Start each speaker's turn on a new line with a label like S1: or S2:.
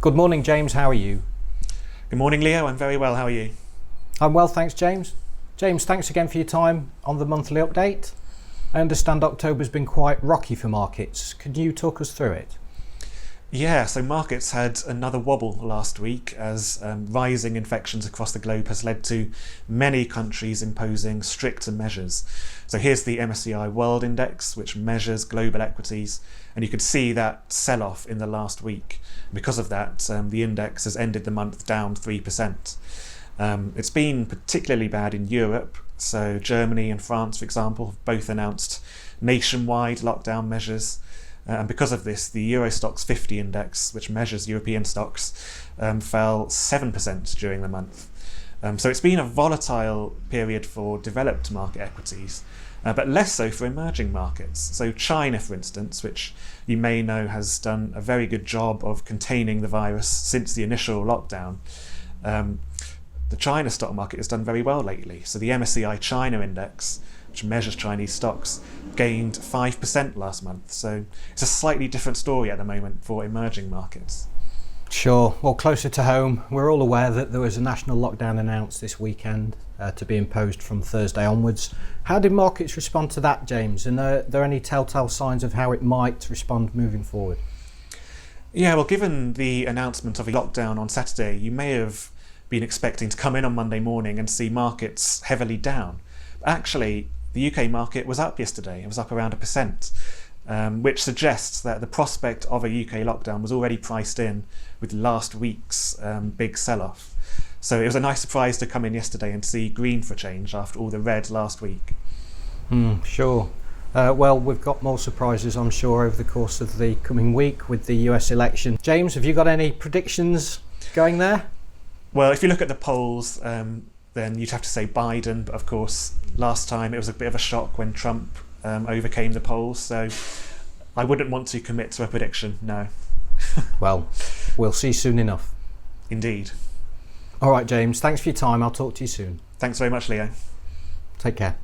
S1: Good morning, James. How are you?
S2: Good morning, Leo. I'm very well. How are you?
S1: I'm well, thanks, James. James, thanks again for your time on the monthly update. I understand October's been quite rocky for markets. Could you talk us through it?
S2: Yeah, so markets had another wobble last week as rising infections across the globe has led to many countries imposing stricter measures. So here's the MSCI World Index, which measures global equities, and you could see that sell-off in the last week. Because of that, the index has ended the month down 3%. It's been particularly bad in Europe, so Germany and France, for example, have both announced nationwide lockdown measures. And because of this, the Euro Stoxx 50 index, which measures European stocks, fell 7% during the month. So it's been a volatile period for developed market equities, but less so for emerging markets. So China, for instance, which you may know has done a very good job of containing the virus since the initial lockdown. The China stock market has done very well lately. So the MSCI China index, which measures Chinese stocks, gained 5% last month. So it's a slightly different story at the moment for emerging markets.
S1: Sure. Well, closer to home, we're all aware that there was a national lockdown announced this weekend to be imposed from Thursday onwards. How did markets respond to that, James? And are there any telltale signs of how it might respond moving forward?
S2: Yeah, well, given the announcement of a lockdown on Saturday, you may have been expecting to come in on Monday morning and see markets heavily down. But actually, the UK market was up yesterday. It was up around 1%, which suggests that the prospect of a UK lockdown was already priced in with last week's big sell-off. So it was a nice surprise to come in yesterday and see green for a change after all the red last week.
S1: Sure. Well, we've got more surprises, I'm sure, over the course of the coming week with the US election. James, have you got any predictions going there?
S2: Well, if you look at the polls, then you'd have to say Biden, but of course, last time it was a bit of a shock when Trump overcame the polls, so I wouldn't want to commit to a prediction, no.
S1: Well, we'll see soon enough.
S2: Indeed.
S1: All right, James, thanks for your time. I'll talk to you soon.
S2: Thanks very much, Leo.
S1: Take care.